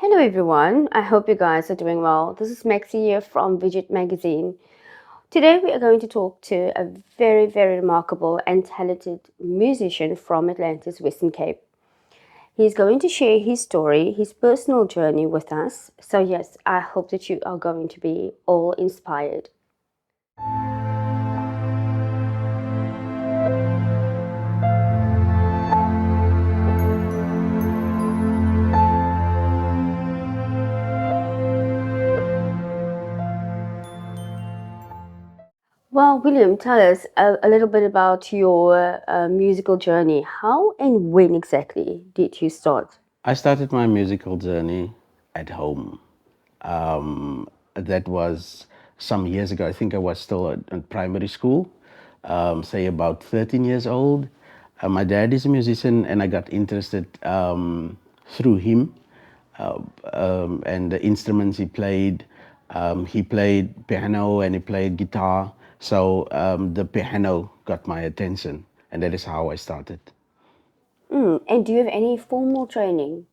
Hello everyone, I hope you guys are doing well. This is Maxi here from Vigit magazine. Today we are going to talk to a very remarkable and talented musician from Atlantis, Western Cape. He's going to share his story, his personal journey with us. So yes, I hope that you are going to be all inspired. Well, William, tell us a little bit about your musical journey. How and when exactly did you start? I started my musical journey at home. That was some years ago. I think I was still in primary school, say about 13 years old. My dad is a musician, and I got interested through him and the instruments he played. He played piano and he played guitar. So the piano got my attention, and that is how I started. And do you have any formal training?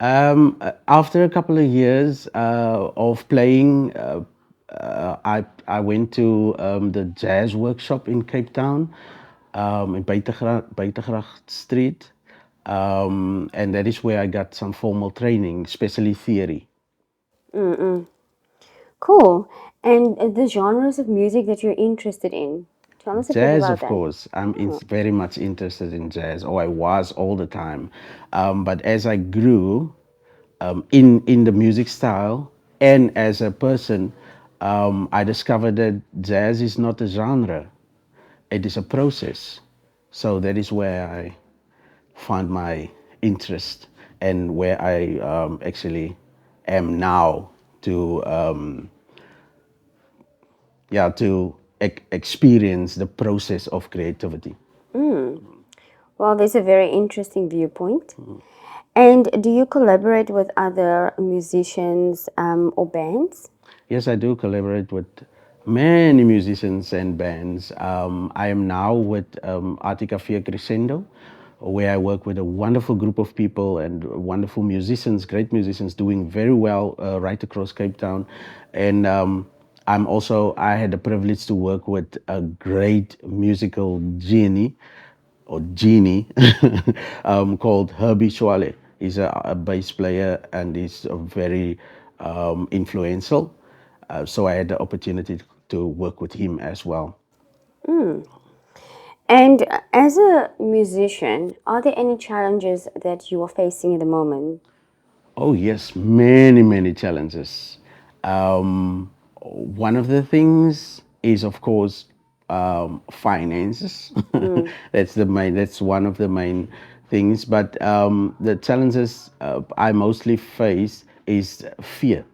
After a couple of years of playing, I went to the jazz workshop in Cape Town, in Buitengracht Street, and that is where I got some formal training, especially theory. Cool. And the genres of music that you're interested in. Tell us a bit Jazz, about of that. course. Very much interested in jazz, or I was all the time. But as I grew, in the music style and as a person, I discovered that jazz is not a genre; it is a process. So that is where I found my interest and where I actually am now to experience the process of creativity. Well, there's a very interesting viewpoint. And do you collaborate with other musicians or bands? Yes, I do collaborate with many musicians and bands. I am now with Artica Fia Crescendo, where I work with a wonderful group of people and wonderful musicians, great musicians, doing very well right across Cape Town. And I had the privilege to work with a great musical genie called Herbie Schwale. He's a bass player and he's a very influential. So I had the opportunity to work with him as well. And as a musician, are there any challenges that you are facing at the moment? Oh, yes, many challenges. One of the things is, of course, finances. That's one of the main things. But the challenges I mostly face is fear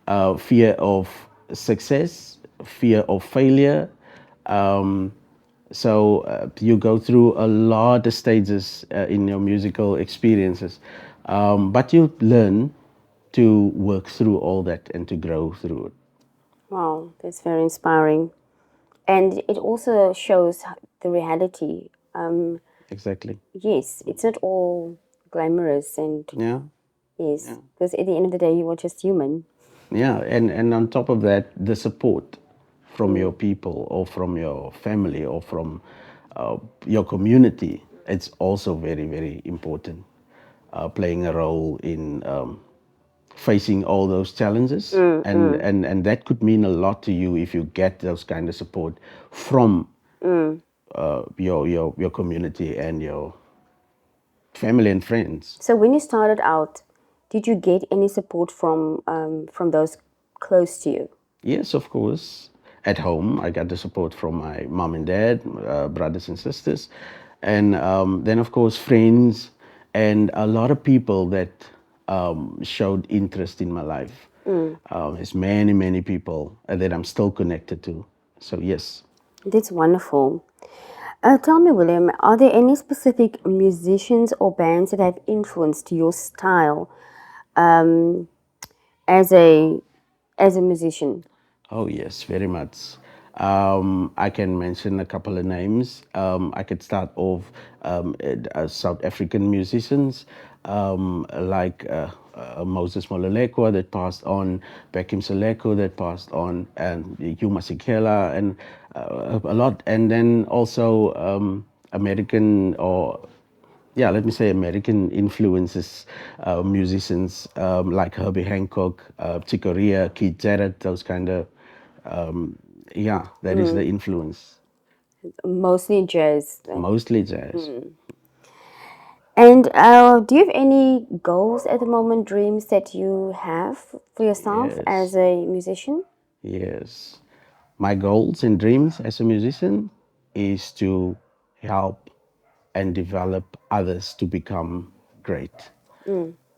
of success, fear of failure. Um, you go through a lot of stages in your musical experiences, but you learn to work through all that and to grow through it. Wow, that's very inspiring. And it also shows the reality. Exactly. Yes, it's not all glamorous and Yeah. yes, because at the end of the day, you are just human. Yeah. And on top of that, the support from your people or from your family or from your community, it's also very important, playing a role in facing all those challenges, and that could mean a lot to you if you get those kind of support from your community and your family and friends. So when you started out, did you get any support from those close to you? Yes, of course. At home, I got the support from my mom and dad, brothers and sisters, and then of course friends and a lot of people that showed interest in my life. There's many people that I'm still connected to. So yes. That's wonderful. Tell me, William, are there any specific musicians or bands that have influenced your style um, as a musician? Oh, yes, very much. I can mention a couple of names. I could start off South African musicians like Moses Mololekwa that passed on, Bekim Seleko that passed on, and Yuma Sikela, and a lot. And then also American, or yeah, let me say American influences, musicians like Herbie Hancock, Chick Corea, Keith Jarrett, those kind of, yeah, that is the influence. Mostly jazz. Mostly jazz. And do you have any goals at the moment, dreams that you have for yourself as Yes, a musician? yes. My goals and dreams as a musician is to help and develop others to become great.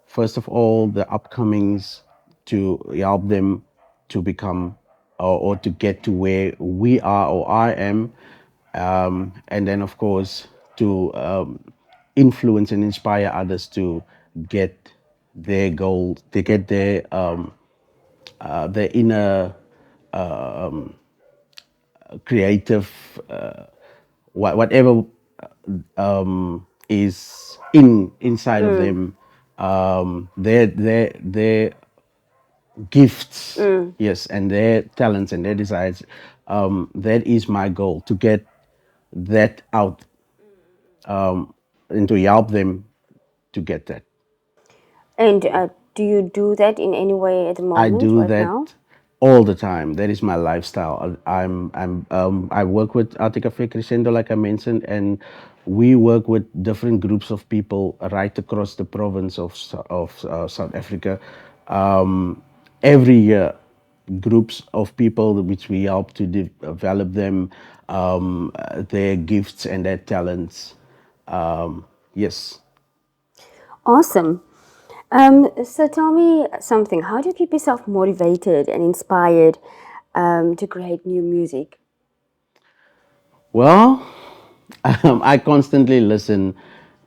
First of all, the upcomings, to help them to become, or to get to where we are or I am, and then of course to influence and inspire others to get their goals, to get their inner creative, whatever is inside of them, their gifts, yes, and their talents and their desires. That is my goal, to get that out, and to help them to get that. And do you do that in any way at the I moment, do right now? that all the time. That is my lifestyle. I work with Arte Cafe Crescendo, like I mentioned, and we work with different groups of people right across the province of South Africa. Every year, groups of people which we help to develop them, their gifts and their talents. Yes. Awesome. So tell me something. How do you keep yourself motivated and inspired to create new music? Well, I constantly listen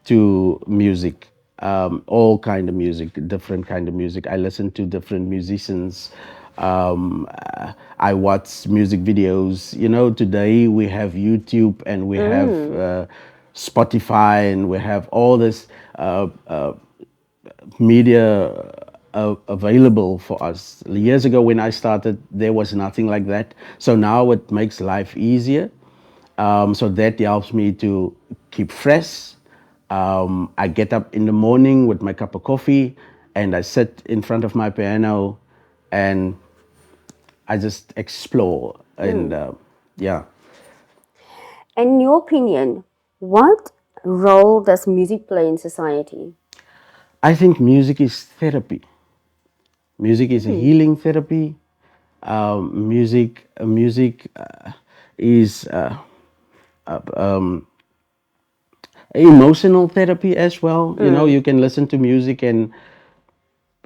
to music, all kind of music, different kind of music. I listen to different musicians. I watch music videos. You know, today we have YouTube and we have Spotify and we have all this media available for us. Years ago, when I started, there was nothing like that. So now it makes life easier. So that helps me to keep fresh. I get up in the morning with my cup of coffee and I sit in front of my piano and I just explore. And yeah, In your opinion, what role does music play in society? I think music is therapy. Music is a healing therapy. Music is emotional therapy as well. You know, you can listen to music and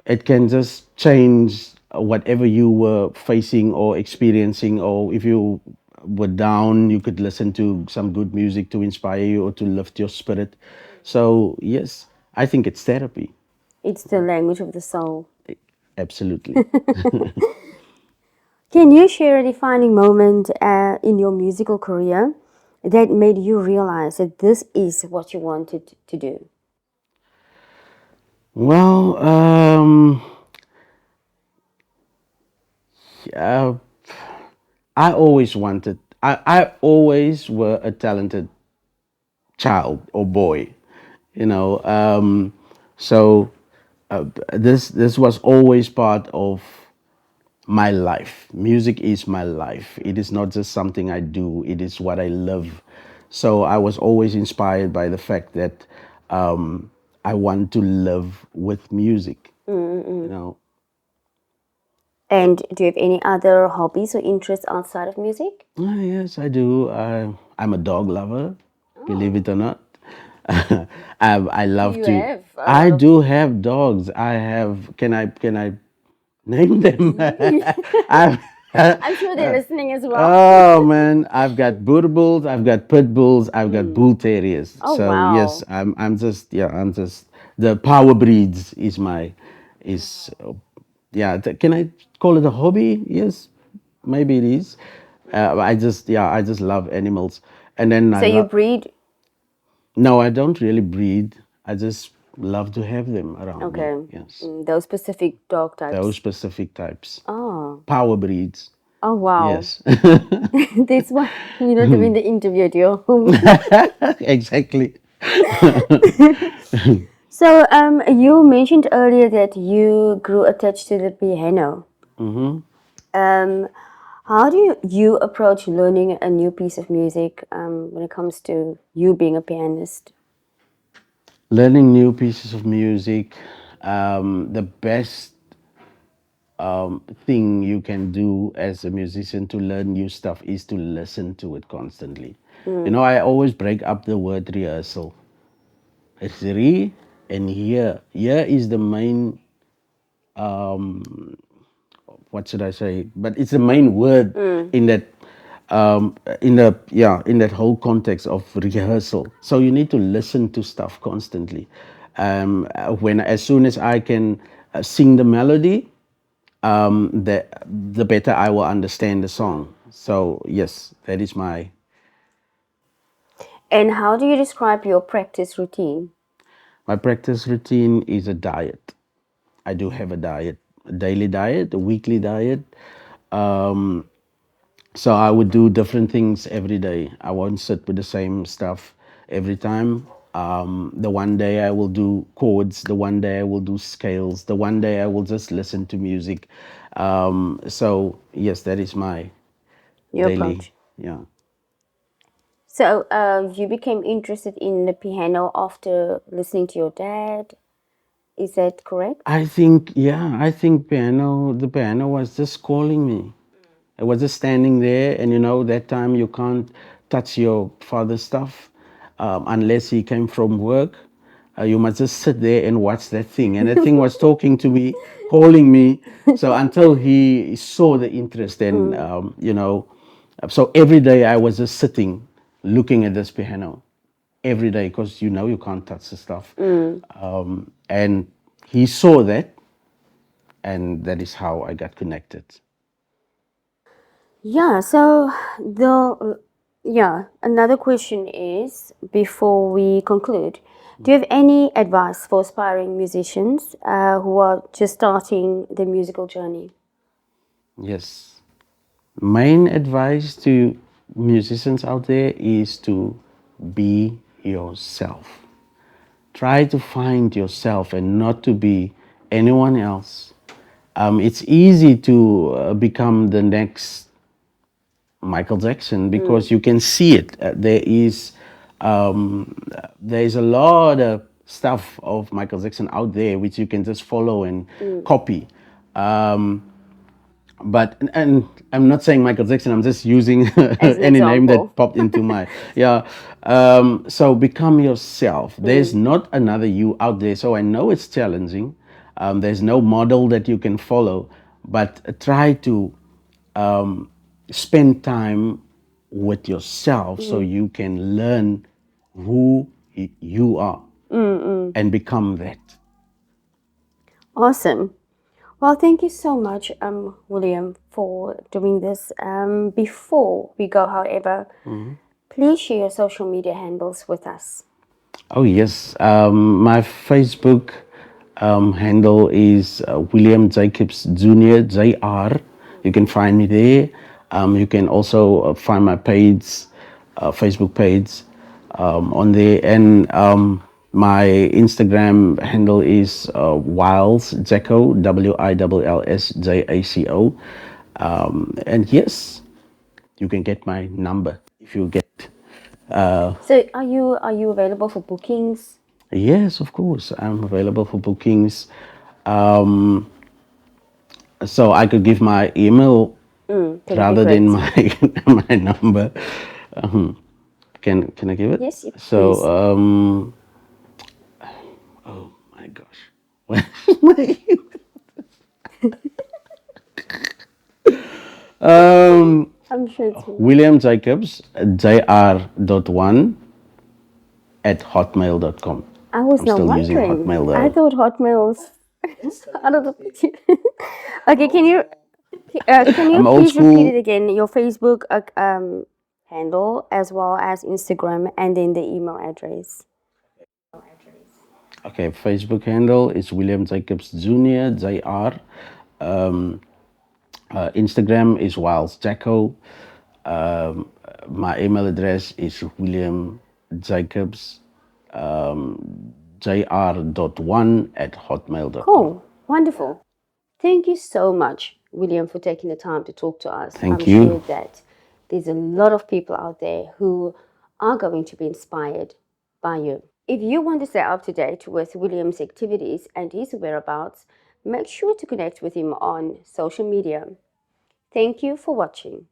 it can just change whatever you were facing or experiencing, or if you were down, you could listen to some good music to inspire you or to lift your spirit. So yes, I think it's therapy. It's the language of the soul. Absolutely. Can you share a defining moment in your musical career that made you realize that this is what you wanted to do? Well, uh, I always wanted, I always were a talented child or boy, you know. So this was always part of my life. Music is my life. It is not just something I do, it is what I love. So I was always inspired by the fact that I want to live with music, you know. And do you have any other hobbies or interests outside of music? Yes, I do. I'm a dog lover, believe it or not. I love You to. have. I do have dogs. I have. Can I name them? I've, I'm sure they're listening as well. oh man, I've got boer bulls. I've got pit bulls. I've got bull terriers. Oh, So yes, wow. I'm just, yeah, I'm just, the power breeds is my is yeah. Can I call it a hobby? Yes, maybe it is. I just, yeah, I just love animals, and then I So you love. breed. No, I don't really breed. I just love to have them around me. Okay. Yes, Those specific dog those types. specific types, Oh. power breeds. Oh, wow. Yes, That's why you're not doing the interview at your home. exactly. So, you mentioned earlier that you grew attached to the piano. Hmm. Um, how do you approach learning a new piece of music when it comes to you being a pianist? Learning new pieces of music, the best thing you can do as a musician to learn new stuff is to listen to it constantly. You know, I always break up the word rehearsal. It's re and hear. Hear is the main, what should I say? But it's the main word in that, in that whole context of rehearsal. So you need to listen to stuff constantly. When as soon as I can sing the melody, the better I will understand the song. So yes, that is And how do you describe your practice routine? my practice routine is a diet. I do have a diet, a daily diet, a weekly diet. Um, so I would do different things every day. I won't sit with the same stuff every time. The one day I will do chords, the one day I will do scales, the one day I will just listen to music. So yes, that is my Your daily, approach. yeah. So, you became interested in the piano after listening to your dad. Is that correct? I think, yeah, I think the piano was just calling me. I was just standing there, and you know, that time you can't touch your father's stuff unless he came from work. You must just sit there and watch that thing. And that thing was talking to me, calling me. So until he saw the interest, and, so every day I was just sitting looking at this piano every day because you know you can't touch the stuff. And he saw that, and that is how I got connected. Yeah, so another question is before we conclude, do you have any advice for aspiring musicians who are just starting their musical journey? Yes. Main advice to musicians out there is to be yourself. Try to find yourself and not to be anyone else. It's easy to become the next Michael Jackson because you can see it. There is a lot of stuff of Michael Jackson out there which you can just follow and copy. Um, but and I'm not saying Michael Jackson. I'm just using As an any name example. that popped into my, yeah. So become yourself. There's not another you out there. So I know it's challenging. There's no model that you can follow, but try to um, spend time with yourself so you can learn who you are and become that. Awesome. Well, thank you so much, William, for doing this. Before we go, however, please share your social media handles with us. Oh, yes. My Facebook handle is William Jacobs Jr. JR. You can find me there. You can also find my page, Facebook page, on there. And my Instagram handle is Willsjaco, Willsjaco. And yes, you can get my number if you get. So, are you available for bookings? Yes, of course. I'm available for bookings. Um, so I could give my email That would be rather than great. my my number. Um, can I give it? Yes, So please. oh my gosh, where's my um I'm sure it's me. William Jacobs jr.1 at hotmail.com. I was I'm now still using wondering. Hotmail I though. thought Hotmail was out of the picture. Okay, can you I'm old please repeat it school. again? Your Facebook handle as well as Instagram and then the email address. Okay, Facebook handle is William Jacobs Jr. Jr. Um, Instagram is Willsjaco. Um, my email address is William Jacobs jr.1 at hotmail.com. Cool. Wonderful. Thank you so much, William, for taking the time to talk to us. I'm Thank sure you. that there's a lot of people out there who are going to be inspired by you. If you want to stay up to date with William's activities and his whereabouts, make sure to connect with him on social media. Thank you for watching.